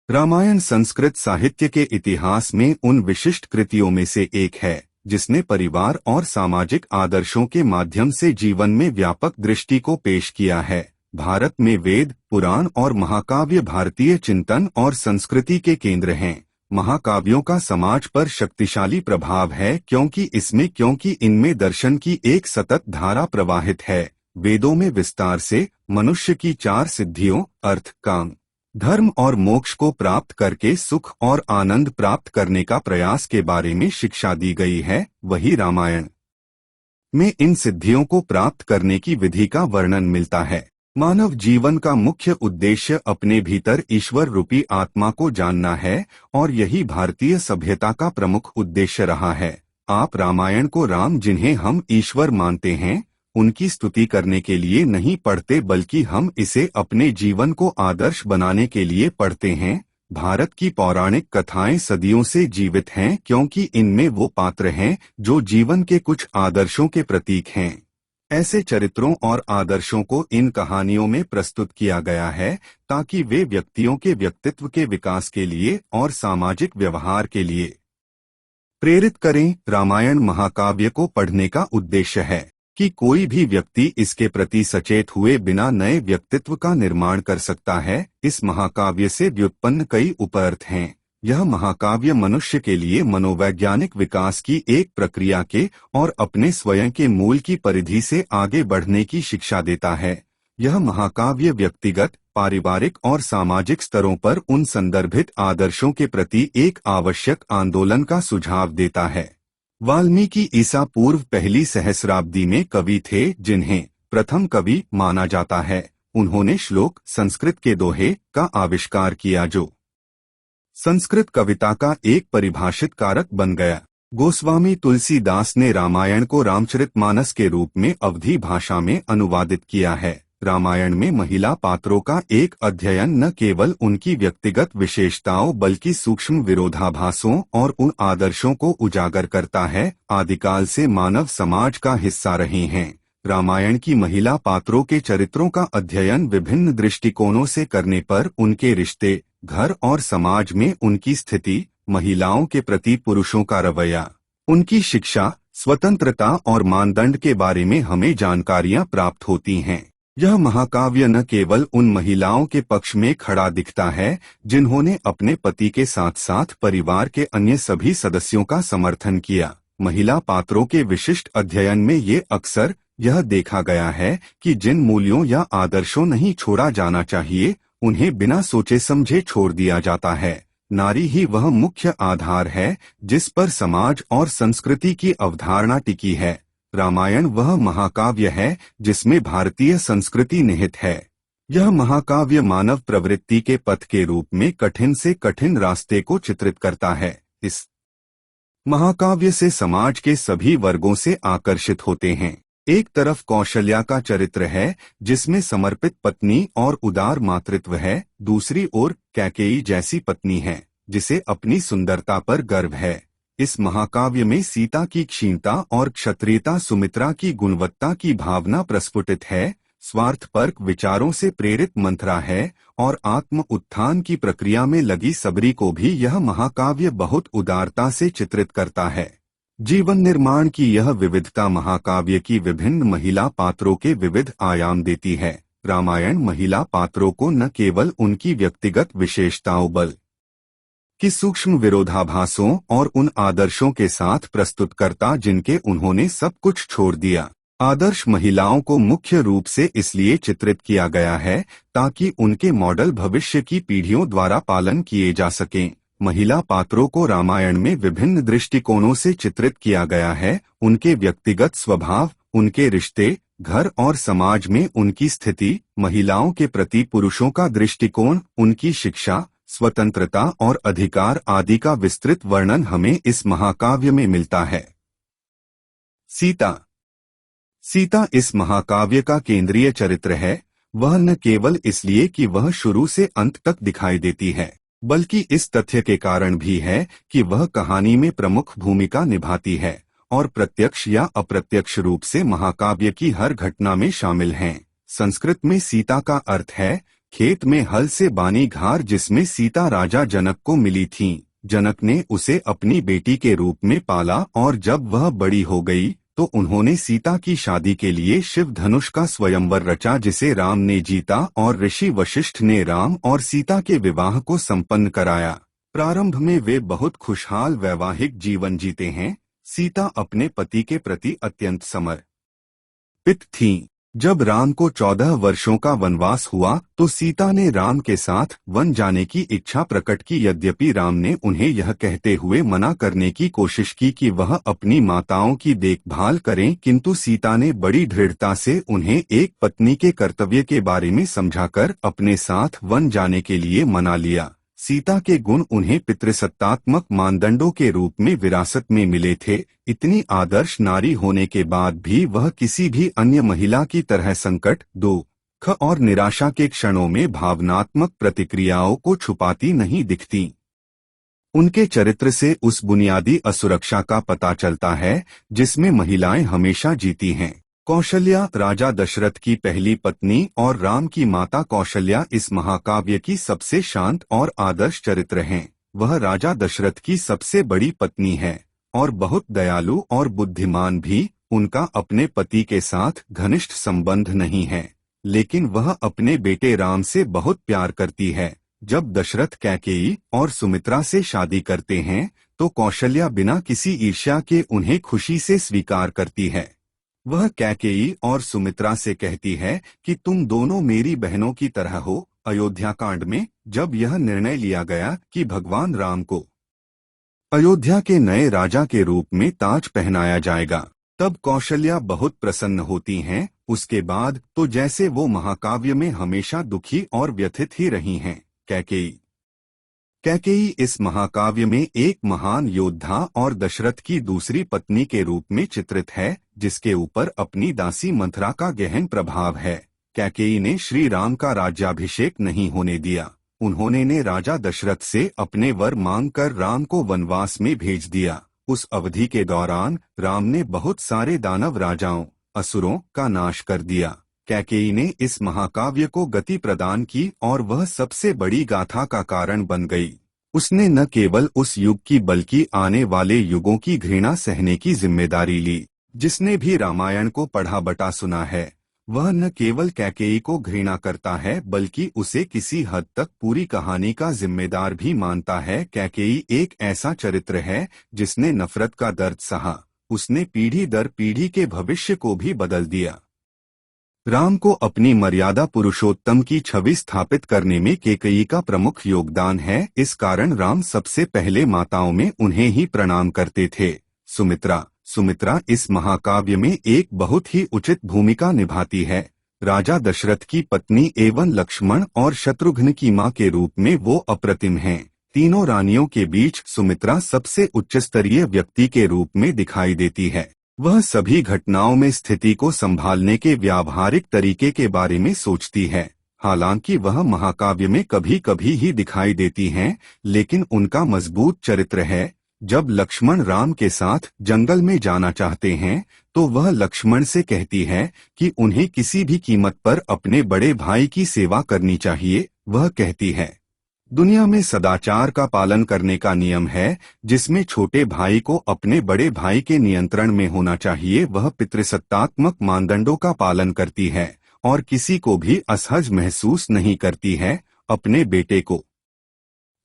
रामायण संस्कृत साहित्य के इतिहास में उन विशिष्ट कृतियों में से एक है जिसने परिवार और सामाजिक आदर्शों के माध्यम से जीवन में व्यापक दृष्टि को पेश किया है। भारत में वेद, पुराण और महाकाव्य भारतीय चिंतन और संस्कृति के केंद्र हैं। महाकाव्यों का समाज पर शक्तिशाली प्रभाव है क्योंकि इनमें दर्शन की एक सतत धारा प्रवाहित है। वेदों में विस्तार से मनुष्य की 4 सिद्धियों अर्थ, काम, धर्म और मोक्ष को प्राप्त करके सुख और आनंद प्राप्त करने का प्रयास के बारे में शिक्षा दी गई है। वही रामायण में इन सिद्धियों को प्राप्त करने की विधि का वर्णन मिलता है। मानव जीवन का मुख्य उद्देश्य अपने भीतर ईश्वर रूपी आत्मा को जानना है और यही भारतीय सभ्यता का प्रमुख उद्देश्य रहा है। आप रामायण को राम, जिन्हें हम ईश्वर मानते हैं, उनकी स्तुति करने के लिए नहीं पढ़ते बल्कि हम इसे अपने जीवन को आदर्श बनाने के लिए पढ़ते हैं। भारत की पौराणिक कथाएं सदियों से जीवित हैं क्योंकि इनमें वो पात्र हैं जो जीवन के कुछ आदर्शों के प्रतीक हैं। ऐसे चरित्रों और आदर्शों को इन कहानियों में प्रस्तुत किया गया है ताकि वे व्यक्तियों के व्यक्तित्व के विकास के लिए और सामाजिक व्यवहार के लिए प्रेरित करें। रामायण महाकाव्य को पढ़ने का उद्देश्य है कि कोई भी व्यक्ति इसके प्रति सचेत हुए बिना नए व्यक्तित्व का निर्माण कर सकता है। इस महाकाव्य से व्युत्पन्न कई उपअर्थ हैं। यह महाकाव्य मनुष्य के लिए मनोवैज्ञानिक विकास की एक प्रक्रिया के और अपने स्वयं के मूल की परिधि से आगे बढ़ने की शिक्षा देता है। यह महाकाव्य व्यक्तिगत, पारिवारिक और सामाजिक स्तरों पर उन संदर्भित आदर्शों के प्रति एक आवश्यक आंदोलन का सुझाव देता है। वाल्मीकि ईसा पूर्व पहली सहस्राब्दी में कवि थे जिन्हें प्रथम कवि माना जाता है। उन्होंने श्लोक, संस्कृत के दोहे का आविष्कार किया जो संस्कृत कविता का एक परिभाषित कारक बन गया। गोस्वामी तुलसीदास ने रामायण को रामचरितमानस के रूप में अवधी भाषा में अनुवादित किया है। रामायण में महिला पात्रों का एक अध्ययन न केवल उनकी व्यक्तिगत विशेषताओं बल्कि सूक्ष्म विरोधाभासों और उन आदर्शों को उजागर करता है आदिकाल से मानव समाज का हिस्सा रहे हैं। रामायण की महिला पात्रों के चरित्रों का अध्ययन विभिन्न दृष्टिकोणों से करने पर उनके रिश्ते, घर और समाज में उनकी स्थिति, महिलाओं के प्रति पुरुषों का रवैया, उनकी शिक्षा, स्वतंत्रता और मानदंड के बारे में हमें जानकारियां प्राप्त होती हैं। यह महाकाव्य न केवल उन महिलाओं के पक्ष में खड़ा दिखता है जिन्होंने अपने पति के साथ साथ परिवार के अन्य सभी सदस्यों का समर्थन किया। महिला पात्रों के विशिष्ट अध्ययन में ये अक्सर यह देखा गया है कि जिन मूल्यों या आदर्शों नहीं छोड़ा जाना चाहिए, उन्हें बिना सोचे समझे छोड़ दिया जाता है। नारी ही वह मुख्य आधार है जिस पर समाज और संस्कृति की अवधारणा टिकी है। रामायण वह महाकाव्य है जिसमें भारतीय संस्कृति निहित है। यह महाकाव्य मानव प्रवृत्ति के पथ के रूप में कठिन से कठिन रास्ते को चित्रित करता है। इस महाकाव्य से समाज के सभी वर्गों से आकर्षित होते हैं। एक तरफ कौशल्या का चरित्र है जिसमें समर्पित पत्नी और उदार मातृत्व है। दूसरी ओर कैकेयी जैसी पत्नी है जिसे अपनी सुंदरता पर गर्व है। इस महाकाव्य में सीता की क्षीणता और क्षत्रियता, सुमित्रा की गुणवत्ता की भावना प्रस्फुटित है। स्वार्थपरक विचारों से प्रेरित मंथरा है और आत्म उत्थान की प्रक्रिया में लगी सबरी को भी यह महाकाव्य बहुत उदारता से चित्रित करता है। जीवन निर्माण की यह विविधता महाकाव्य की विभिन्न महिला पात्रों के विविध आयाम देती है। रामायण महिला पात्रों को न केवल उनकी व्यक्तिगत विशेषताओं बल्कि सूक्ष्म विरोधाभासों और उन आदर्शों के साथ प्रस्तुत करता जिनके उन्होंने सब कुछ छोड़ दिया। आदर्श महिलाओं को मुख्य रूप से इसलिए चित्रित किया गया है ताकि उनके मॉडल भविष्य की पीढ़ियों द्वारा पालन किए जा सकें। महिला पात्रों को रामायण में विभिन्न दृष्टिकोणों से चित्रित किया गया है। उनके व्यक्तिगत स्वभाव, उनके रिश्ते, घर और समाज में उनकी स्थिति, महिलाओं के प्रति पुरुषों का दृष्टिकोण, उनकी शिक्षा, स्वतंत्रता और अधिकार आदि का विस्तृत वर्णन हमें इस महाकाव्य में मिलता है। सीता इस महाकाव्य का केंद्रीय चरित्र है। वह न केवल इसलिए कि वह शुरू से अंत तक दिखाई देती है, बल्कि इस तथ्य के कारण भी है कि वह कहानी में प्रमुख भूमिका निभाती है और प्रत्यक्ष या अप्रत्यक्ष रूप से महाकाव्य की हर घटना में शामिल हैं। संस्कृत में सीता का अर्थ है खेत में हल से बानी घार जिसमें सीता राजा जनक को मिली थीं। जनक ने उसे अपनी बेटी के रूप में पाला और जब वह बड़ी हो गई तो उन्होंने सीता की शादी के लिए शिव धनुष का स्वयंवर रचा जिसे राम ने जीता और ऋषि वशिष्ठ ने राम और सीता के विवाह को संपन्न कराया। प्रारंभ में वे बहुत खुशहाल वैवाहिक जीवन जीते हैं। सीता अपने पति के प्रति अत्यंत समर्पित थीं। जब राम को 14 वर्षों का वनवास हुआ तो सीता ने राम के साथ वन जाने की इच्छा प्रकट की। यद्यपि राम ने उन्हें यह कहते हुए मना करने की कोशिश की कि वह अपनी माताओं की देखभाल करें, किंतु सीता ने बड़ी दृढ़ता से उन्हें एक पत्नी के कर्तव्य के बारे में समझाकर अपने साथ वन जाने के लिए मना लिया। सीता के गुण उन्हें पितृसत्तात्मक मानदंडों के रूप में विरासत में मिले थे। इतनी आदर्श नारी होने के बाद भी वह किसी भी अन्य महिला की तरह संकट, दुख और निराशा के क्षणों में भावनात्मक प्रतिक्रियाओं को छुपाती नहीं दिखती। उनके चरित्र से उस बुनियादी असुरक्षा का पता चलता है जिसमें महिलाएं हमेशा जीती हैं। कौशल्या राजा दशरथ की पहली पत्नी और राम की माता कौशल्या इस महाकाव्य की सबसे शांत और आदर्श चरित्र हैं। वह राजा दशरथ की सबसे बड़ी पत्नी है और बहुत दयालु और बुद्धिमान भी। उनका अपने पति के साथ घनिष्ठ संबंध नहीं है, लेकिन वह अपने बेटे राम से बहुत प्यार करती है। जब दशरथ कैकेयी और सुमित्रा से शादी करते हैं तो कौशल्या बिना किसी ईर्ष्या के उन्हें खुशी से स्वीकार करती है। वह कैकेयी और सुमित्रा से कहती है कि तुम दोनों मेरी बहनों की तरह हो। अयोध्या कांड में जब यह निर्णय लिया गया कि भगवान राम को अयोध्या के नए राजा के रूप में ताज पहनाया जाएगा, तब कौशल्या बहुत प्रसन्न होती हैं। उसके बाद तो जैसे वो महाकाव्य में हमेशा दुखी और व्यथित ही रही हैं। कैकेयी इस महाकाव्य में एक महान योद्धा और दशरथ की दूसरी पत्नी के रूप में चित्रित है, जिसके ऊपर अपनी दासी मंथरा का गहन प्रभाव है। कैकेयी ने श्री राम का राज्याभिषेक नहीं होने दिया। उन्होंने राजा दशरथ से अपने वर मांगकर राम को वनवास में भेज दिया। उस अवधि के दौरान राम ने बहुत सारे दानव राजाओं, असुरों का नाश कर दिया। कैकेयी ने इस महाकाव्य को गति प्रदान की और वह सबसे बड़ी गाथा का कारण बन गई। उसने न केवल उस युग की बल्कि आने वाले युगों की घृणा सहने की जिम्मेदारी ली। जिसने भी रामायण को पढ़ा बटा सुना है वह न केवल कैकेयी को घृणा करता है बल्कि उसे किसी हद तक पूरी कहानी का जिम्मेदार भी मानता है। कैकेयी एक ऐसा चरित्र है जिसने नफरत का दर्द सहा। उसने पीढ़ी दर पीढ़ी के भविष्य को भी बदल दिया। राम को अपनी मर्यादा पुरुषोत्तम की छवि स्थापित करने में कैकेयी का प्रमुख योगदान है। इस कारण राम सबसे पहले माताओं में उन्हें ही प्रणाम करते थे। सुमित्रा इस महाकाव्य में एक बहुत ही उचित भूमिका निभाती है। राजा दशरथ की पत्नी एवं लक्ष्मण और शत्रुघ्न की मां के रूप में वो अप्रतिम हैं। तीनों रानियों के बीच सुमित्रा सबसे उच्च स्तरीय व्यक्ति के रूप में दिखाई देती है। वह सभी घटनाओं में स्थिति को संभालने के व्यावहारिक तरीके के बारे में सोचती है। हालांकि वह महाकाव्य में कभी कभी ही दिखाई देती हैं, लेकिन उनका मजबूत चरित्र है। जब लक्ष्मण राम के साथ जंगल में जाना चाहते हैं तो वह लक्ष्मण से कहती है कि उन्हें किसी भी कीमत पर अपने बड़े भाई की सेवा करनी चाहिए। वह कहती है, दुनिया में सदाचार का पालन करने का नियम है जिसमें छोटे भाई को अपने बड़े भाई के नियंत्रण में होना चाहिए। वह पितृसत्तात्मक मानदंडों का पालन करती है और किसी को भी असहज महसूस नहीं करती है। अपने बेटे को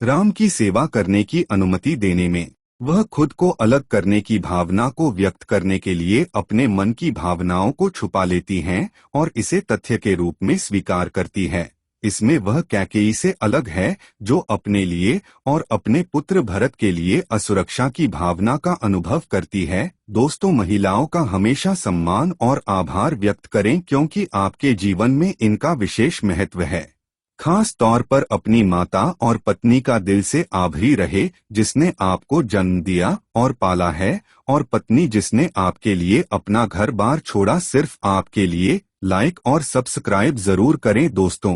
राम की सेवा करने की अनुमति देने में वह खुद को अलग करने की भावना को व्यक्त करने के लिए अपने मन की भावनाओं को छुपा लेती हैं और इसे तथ्य के रूप में स्वीकार करती है। इसमें वह कैकेयी से अलग है जो अपने लिए और अपने पुत्र भरत के लिए असुरक्षा की भावना का अनुभव करती है। दोस्तों, महिलाओं का हमेशा सम्मान और आभार व्यक्त करें क्योंकि आपके जीवन में इनका विशेष महत्व है। खास तौर पर अपनी माता और पत्नी का दिल से आभारी रहे जिसने आपको जन्म दिया और पाला है, और पत्नी जिसने आपके लिए अपना घर बार छोड़ा सिर्फ आपके लिए। लाइक और सब्सक्राइब जरूर करें दोस्तों।